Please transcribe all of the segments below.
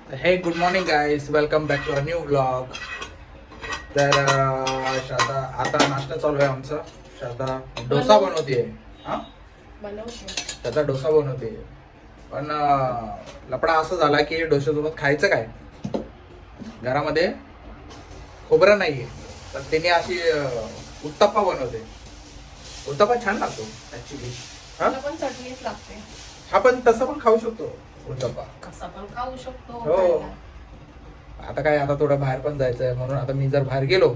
हे good morning guys, welcome back to a new blog. तर श्रद्धा आता नाश्ता चालू आहे आमचा. श्रद्धा डोसा बनवते. श्रद्धा डोसा बनवते. पण लपडा असं झाला की डोश्यासोबत खायचं काय, घरामध्ये खोबरं नाहीये, तर तिने अशी उत्तप्पा बनवते. उत्तप्पा छान लागतो ऍक्च्युली. पण चटणीच लागते. हा पण तसं पण खाऊ शकतो उत्तप्पा. कसा पण खाऊ शकतो. हो. आता काय, आता थोडं बाहेर पण जायचं आहे, म्हणून आता मी जर बाहेर गेलो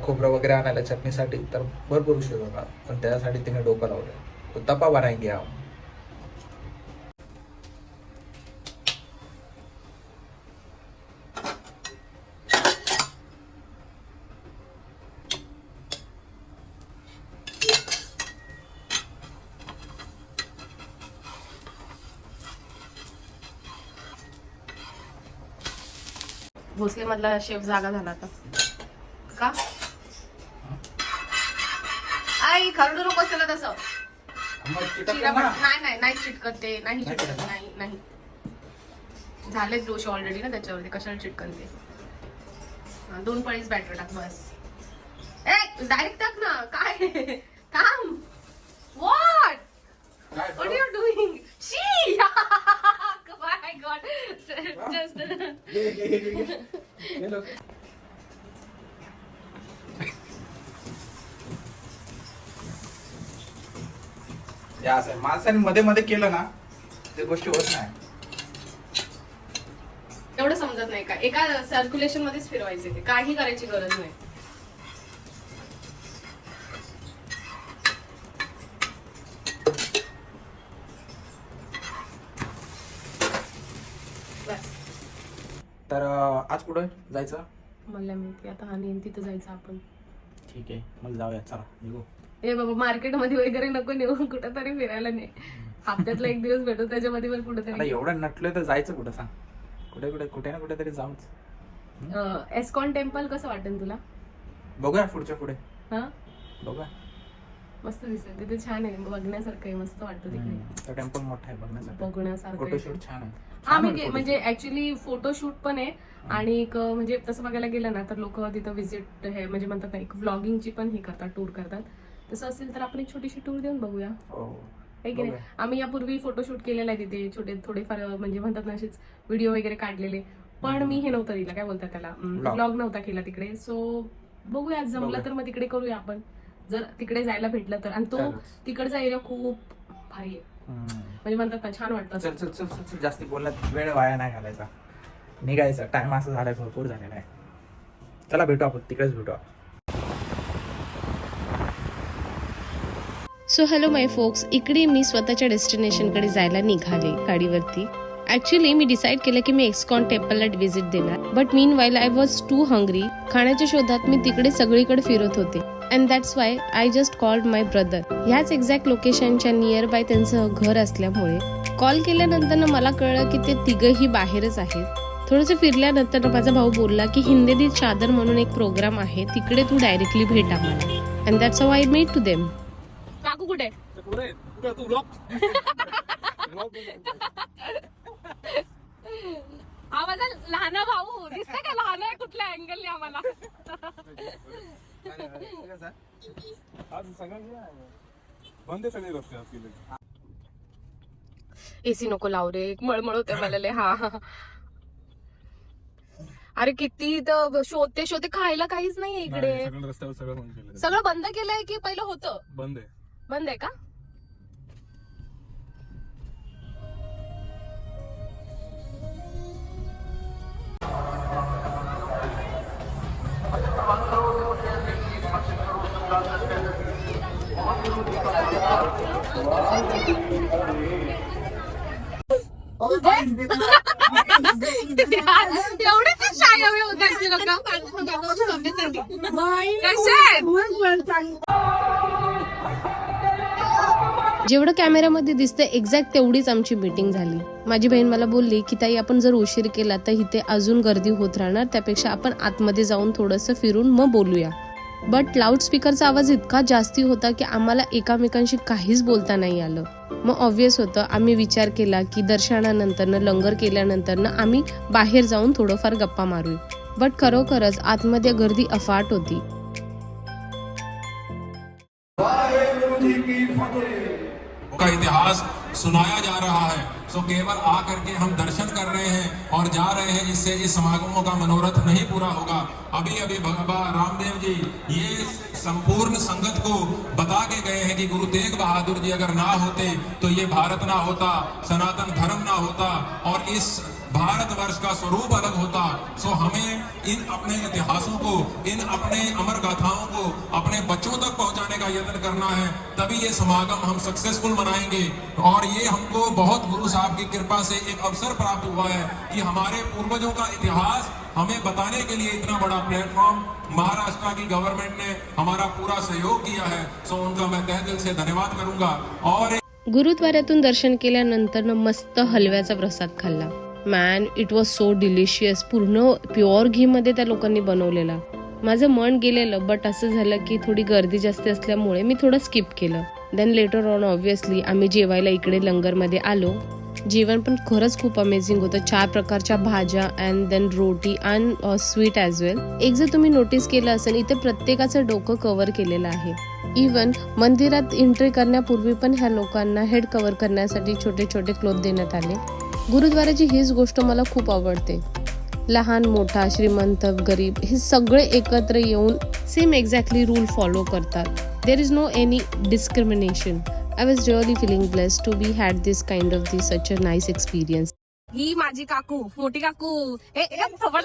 खोबरं वगैरे आणायला चटणीसाठी तर भरपूर उशीर होणार. पण त्यासाठी तिने डोकं लावलं, उत्तप्पा बनाएंगे हम. भोसले मधला शेफ जागा झाला आता का? आई खरडू नको त्याला तसं. नाही चिटकत ते, नाही चिटकत. नाही झालेच डोसे ऑलरेडी ना त्याच्यावरती, कशाला चिटकन ते. 2 पळीच बॅटर टाक बस. ए डायरेक्ट टाक ना. काय थांब. What are you doing? शी माय गॉड. जस्ट माणसाने मध्ये मध्ये केलं ना ते गोष्टी होत नाही. एवढं समजत नाही का? एका सर्क्युलेशन मध्येच फिरवायचे ते, काही करायची गरज नाही. बस. तर आज कुठं जायचं? मला माहिती आता. आणि तिथं जायचं आपण. ठीक आहे, मग जाऊया, चला निघू. ए बाबा, मार्केटमध्ये वगैरे नको नेऊ, कुठं तरी फिरायला नाही. हप्त्यातला 1 दिवस भेटतो, त्याच्यामध्ये पण आता कुठेतरी. एवढं नटलोय तर जायचं कुठं सांग? कुठे ना कुठे तरी जाऊच. एस्कॉन टेम्पल कसं वाटेल तुला? बघूया पुढच्या पुढे. हा बघूया. मस्त दिसत तिथे, छान आहे, बघण्यासारखं आहे, मस्त वाटतं तिकडे. तो टेम्पल मोठा आहे बघण्यासाठी. बघण्यासारखं फोटोशूट छान आहे. हा म्हणजे ऍक्च्युली फोटोशूट पण आहे. आणि एक म्हणजे तसं बघायला गेलं ना तर लोक तिथं व्हिजिट हे म्हणजे म्हणतात ना, एक व्लॉगिंगची पण हे करतात, टूर करतात. तसं असेल तर आपण एक छोटीशी टूर देऊन बघूया. आहे की नाही? आम्ही यापूर्वी फोटोशूट केलेला आहे तिथे, छोटे थोडेफार म्हणजे म्हणतात ना असेच व्हिडिओ वगैरे काढलेले. पण मी हे नव्हतं दिलं, काय बोलतात त्याला, ब्लॉग नव्हता केला तिकडे. सो बघूया, जमलं तर मग तिकडे करूया आपण, जर तिकडे जायला भेटलं तर. आणि तो तिकडचा एरिया खूप भारी आहे, म्हणजे म्हणतात ना छान वाटतं. चल चल चल चल, जास्ती बोलण्यात वेळ वाया नाही घालायचा, निघायचा. टाइम असं झालाय, भरपूर झालेला आहे. चला भेटू आपण, तिकडेच भेटू. सो हॅलो माय फोक्स, इकडे मी स्वतःच्या डेस्टिनेशनकडे जायला निघाले गाडीवरती. ॲक्च्युली मी डिसाईड केलं की मी एस्कॉन टेम्पलला व्हिजिट देणार, but meanwhile I was too hungry. खाण्याच्या शोधात मी तिकडे सगळीकडे फिरत होते. And that's why I just called my brother. ह्याच एक्झॅक्ट लोकेशनच्या नियर बाय त्यांचं घर असल्यामुळे कॉल केल्यानंतर मला कळलं की ते तिघही बाहेरच आहेत. थोडंसं फिरल्यानंतर माझा भाऊ बोलला की हिंदी चादर म्हणून एक प्रोग्राम आहे, तिकडे तू डायरेक्टली भेट आम्हाला. And that's how I met to them. काकू कुठे? हा माझा लहान भाऊ दिसतंय का? लहान आहे कुठल्या अँगलने आम्हाला? एसी नको लावू रे, मळमळ होते मला. हा अरे किती शोधते शोधते, खायला काहीच नाहीये इकडे. सगळं बंद केलंय की पहिलं होतं? बंद आहे का? एवढे ते शाय हवे होते लोक. जेवढं कॅमेऱ्यामध्ये दिसतंय एक्झॅक्ट तेवढीच आमची मीटिंग झाली. माझी बहीण मला बोलली की ताई, आपण जर उशीर केला तर इथे अजून गर्दी होत राहणार, त्यापेक्षा आपण आतमध्ये जाऊन थोडंसं फिरून मग बोलूया. बट लाऊडस्पीकरचा आवाज इतका जास्ती होता की आम्हाला एकामेकांशी काहीच बोलता नाही आलं. मग ऑब्वियस होतं, आम्ही विचार केला की दर्शनानंतरनं लंगर केल्यानंतरनं आम्ही बाहेर जाऊन थोडंफार गप्पा मारू. बट खरोखरच आतमध्ये गर्दी अफाट होती. का इतिहास सुनाया जा रहा है. सो केवल आकर के हम दर्शन कर रहे हैं और जा रहे हैं, जिससे इस समागमों का मनोरथ नहीं पूरा होगा. अभी अभी भगवान रामदेव जी ये संपूर्ण संगत को बता के गए हैं कि गुरु तेग बहादुर जी अगर ना होते तो ये भारत ना होता, सनातन धर्म ना होता और इस भारतवर्ष का स्वरूप अलग होता. सो हमें इन अपने इतिहासों को, इन अपने अमर गाथाओं को अपने बच्चों तक पहुंचाने का यत्न करना है. तभी ये समागम हम सक्सेसफुल मनाएंगे. और ये हमको बहुत गुरु साहब की कृपा से एक अवसर प्राप्त हुआ है कि हमारे पूर्वजों का इतिहास हमें बताने के लिए इतना बड़ा प्लेटफॉर्म महाराष्ट्र की गवर्नमेंट ने हमारा पूरा सहयोग किया है. सो उनका मैं तहे दिल से धन्यवाद करूंगा. और गुरुद्वाऱ्यातून दर्शन केल्यानंतर मस्त हलव्याचा प्रसाद खाल्ला. Man, it was so delicious. पूर्ण प्युअर घी मध्ये त्या लोकांनी बनवलेला. माझं मन गेलेलं, बट असं झालं की थोडी गर्दी जास्त असल्यामुळे मी थोडं स्किप केलं. देन लेटर ऑन ऑब्व्हियसली आम्ही जेवायला इकडे लंगरमध्ये आलो. जेवण पण खरंच खूप अमेझिंग होतं. 4 प्रकारच्या भाज्या and then roti and sweet as well. एक जर तुम्ही नोटीस केलं असेल, इथे प्रत्येकाचं डोकं कव्हर केलेलं आहे. इवन मंदिरात एंट्री करण्यापूर्वी पण ह्या लोकांना हेड कव्हर करण्यासाठी छोटे छोटे क्लोथ देण्यात आले. गुरुद्वाराची हीच गोष्ट मला खूप आवडते. लहान मोठा, श्रीमंत गरीब हे सगळे एकत्र येऊन सेम एक्झॅक्टली रूल फॉलो करतात. There is no any discrimination. I was really feeling blessed to be had this kind of such a nice experience. ही माझी काकू, मोठी काकू. थोबड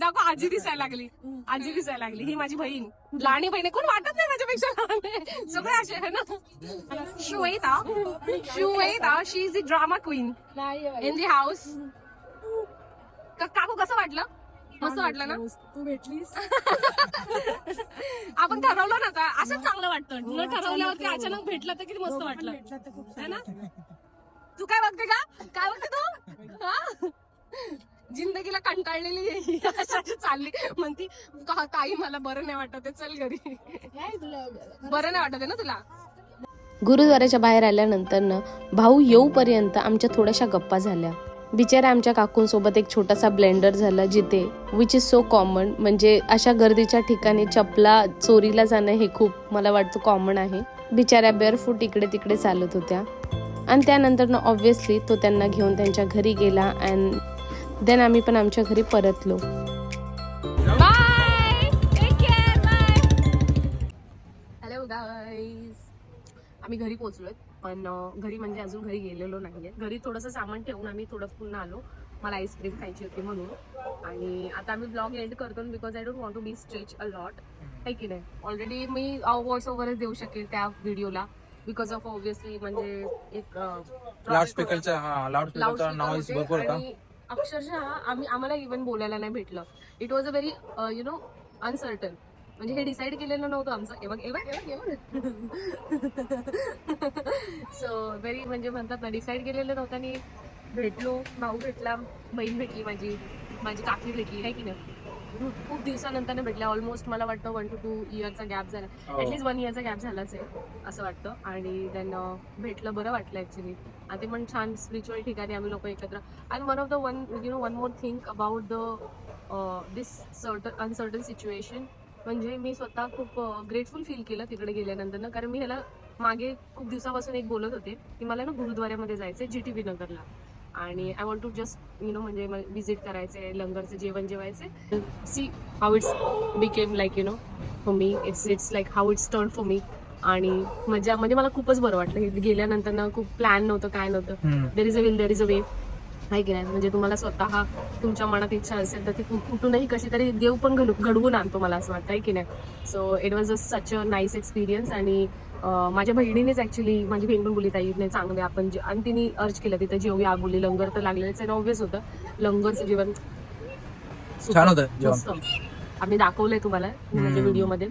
दाखव. आजी दिसायला लागली. ही माझी बहीण, लहानी बहीण. कोण वाटत नाही माझ्यापेक्षा लहान आहे. सगळे असे आहे ना. Shweta, she is the drama queen in the house. काकू कसं वाटलं? मस्त वाटलं ना? तू भेटलीस. आपण ठरवलं ना का असंच चांगलं वाटतं. न ठरवल्यावरती अचानक भेटलं तर किती मस्त वाटलं है ना? तू काय बघते का? काय बघते तू? हा? जिंदगीला कंटाळलेली आहे. अशी चालली म्हणती ताई मला बरं नाही वाटत, चल घरी. बरं नाही वाटत आहे ना तुला? गुरुद्वाराच्या बाहेर आल्यानंतर भाऊ येऊपर्यंत आमच्या थोड्याशा गप्पा झाल्या. बिचाऱ्या आमच्या काकूंसोबत एक छोटासा ब्लेंडर झाला, जिथे विच इज सो कॉमन. म्हणजे अशा गर्दीच्या ठिकाणी चपला चोरीला जाणं हे खूप मला वाटतं कॉमन आहे. बिचाऱ्या बेअरफूट इकडे तिकडे चालत होत्या. आणि त्यानंतर ऑब्व्हियसली तो त्यांना घेऊन त्यांच्या घरी गेला. अँड देन आम्ही पण आमच्या घरी परतलो. Bye, take care, bye. Hello guys, आम्ही घरी पोहोचलोय. पण घरी म्हणजे अजून घरी गेलेलो नाहीये. घरी थोडंसं सामान ठेवून आम्ही थोडं पुन्हा आलो. मला आईस्क्रीम खायची होती म्हणून. आणि आता आम्ही ब्लॉग एंड करतो because I don't want to be stretch a lot. आहे की नाही? ऑलरेडी मी व्हॉइस ओव्हरच देऊ शकेल त्या व्हिडिओला बिकॉज ऑफ ऑब्व्हियसली म्हणजे एक लाऊडस्पीकरचा नॉईज भरपूर होता. आणि अक्षरशः आम्हाला इव्हन बोलायला नाही भेटलं. It was a very uncertain. म्हणजे हे डिसाईड केलेलं नव्हतं आमचं. सो व्हेरी म्हणजे म्हणतात ना, डिसाईड केलेलं नव्हतं. आणि भेटलो, भाऊ भेटला, बहीण भेटली, माझी काकी भेटली. आहे की नाही? खूप दिवसानंतर भेटल्या. ऑलमोस्ट मला वाटतं 1 to 2 इयरचा गॅप झाला. ऍटलीस्ट 1 इयरचा गॅप झालाच आहे असं वाटतं. आणि देन भेटलं, बरं वाटलं ऍक्च्युली. आणि ते पण छान स्पिरिच्युअल ठिकाणी आम्ही लोक एकत्र. And one of the one more think about this uncertain situation. म्हणजे मी स्वतः खूप ग्रेटफुल फील केलं तिकडे गेल्यानंतर. कारण मी ह्याला मागे खूप दिवसापासून एक बोलत होते की मला ना गुरुद्वाऱ्यामध्ये जायचंय, GTB नगरला. आणि आय वॉन्ट टू जस्ट म्हणजे व्हिजिट करायचंय, लंगरचं जेवण जेवायचंय. See how it's became like for me. It's like how it's turn for me. आणि म्हणजे मला खूपच बरं वाटलं. गेल्यानंतर ना खूप प्लॅन नव्हतं, काय नव्हतं. There is a will, there is a way. आहे की नाही? म्हणजे तुम्हाला स्वतः तुमच्या मनात इच्छा असेल तर ती कुठूनही कशी तरी देव पण घडवून आणतो, मला असं वाटतं. आहे की नाही? So it was such a nice experience. आणि माझ्या बहिणीनेच ऍक्च्युली, माझी बहीण पण बोलली ताई नाही चांगले आपण आणि तिने अर्ज केलं तिथं जेवूया बोलली. लंगर तर लागलेलंच आहे, ऑब्व्हियस होतं. लंगरचं जेवण छान होतं. आम्ही दाखवलंय तुम्हाला म्हणजे व्हिडिओमध्ये.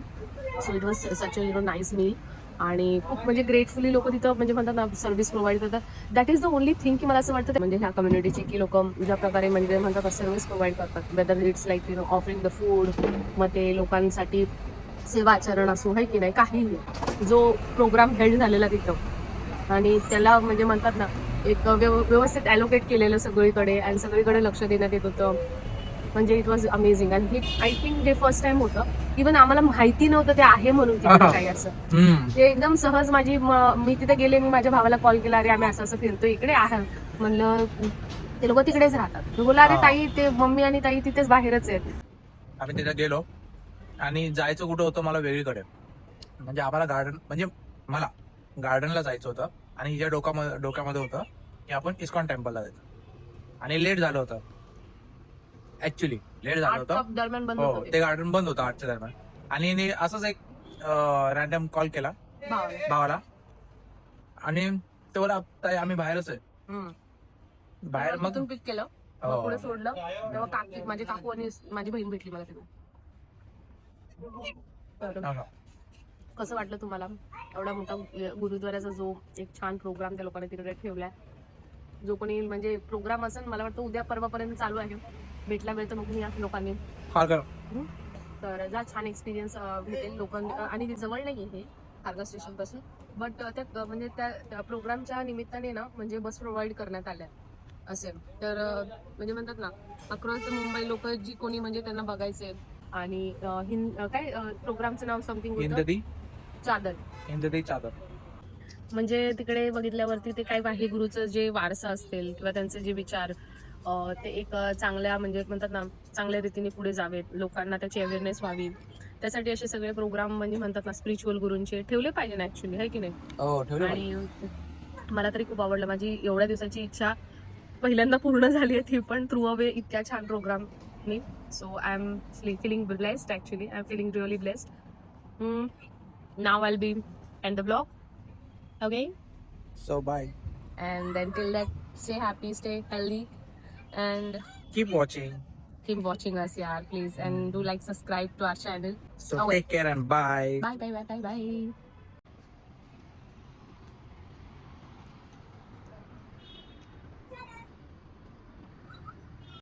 So it was such a nice meal. आणि खूप म्हणजे ग्रेटफुली लोक तिथं म्हणजे म्हणतात ना सर्व्हिस प्रोव्हाइड करतात. That is the only thing की मला असं वाटतं म्हणजे ह्या कम्युनिटीची की लोक ज्या प्रकारे म्हणजे म्हणतात सर्व्हिस प्रोव्हाइड करतात. Whether it's like offering the food, मग ते लोकांसाठी सेवा आचरण असो आहे की नाही, काहीही जो प्रोग्राम हेल्ड झालेला तिथं आणि त्याला म्हणजे म्हणतात ना एक व्यवस्थित ॲलोकेट केलेलं सगळीकडे आणि सगळीकडे लक्ष देण्यात येत होतं. म्हणजे इट वॉज अमेझिंग. आणि हे आय थिंक हे फर्स्ट टाइम होतं. इव्हन आम्हाला माहिती नव्हतं ते आहे म्हणून तिकडे काही असं. ते एकदम सहज मी तिथे गेले, मी माझ्या भावाला कॉल केला, अरे आम्ही असं फिरतो इकडे आहे म्हणलं. ते लोक तिकडेच राहतात. तो बोला अरे ताई ते मम्मी आणि ताई तिथेच बाहेरच आहेत. आम्ही तिथे गेलो आणि जायचं कुठं होतं मला वेगळीकडे. म्हणजे आम्हाला गार्डन म्हणजे मला गार्डनला जायचं होतं आणि हिच्या डोक्यामध्ये होतं की आपण इस्कॉन टेम्पलला जायचं आणि लेट झालं होतं. ऍक्च्युली लेट झालं 8च्या होतं. दरम्यान बंद हो होतं ते गार्डन बंद होतं 8च्या दरम्यान. आणि हिने असंच एक रॅन्डम कॉल केला भावाला. भावाला आणि ते बोला ताई आम्ही बाहेरच आहे. बाहेर मग तिथून पिक केलं, मग पुढे सोडलं, तेव्हा माझी काकू आणि माझी बहीण भेटली मला तिथे. तर कसं वाटलं तुम्हाला एवढा मोठा गुरुद्वाराचा जो एक छान प्रोग्राम त्या लोकांनी तिकडे ठेवलाय. जो कोणी म्हणजे प्रोग्राम असेल मला वाटतं उद्या परवापर्यंत चालू आहे. भेटला वेळ तर मग या लोकांनी तर जा छान एक्सपिरियन्स भेटेल लोकांना. आणि ते जवळ नाही आहे हे खारघर स्टेशन पासून, बट त्या म्हणजे त्या प्रोग्रामच्या निमित्ताने ना म्हणजे बस प्रोव्हाइड करण्यात आल्या असेल. तर म्हणजे म्हणतात ना अक्रॉस द मुंबई लोक जी कोणी म्हणजे त्यांना बघायचे आणि काय प्रोग्रामचं नाव समथिंग होतं चादर. म्हणजे तिकडे बघितल्यावरती ते काय वाहे गुरुचं जे वारसा असतील किंवा त्यांचे जे विचार ते एक चांगल्या म्हणजे म्हणतात ना चांगल्या रीतीने पुढे जावेत, लोकांना त्याची अवेअरनेस व्हावी, त्यासाठी असे सगळे प्रोग्राम म्हणजे म्हणतात ना स्पिरिच्युअल गुरूंचे ठेवले पाहिजे ना ऍक्च्युली, आहे की नाही. आणि मला तरी खूप आवडलं. माझी एवढ्या दिवसाची इच्छा पहिल्यांदा पूर्ण झाली आहे, ती पण थ्रू अ वे इतक्या छान प्रोग्रामनी. So I am feeling blessed actually. I am feeling really blessed. Now I will be end the blog. Okay, So bye. and then till that, stay happy, stay healthy, and Keep watching. keep watching us, yeah, please, and do like subscribe to our channel. So Okay. take care and bye. Bye.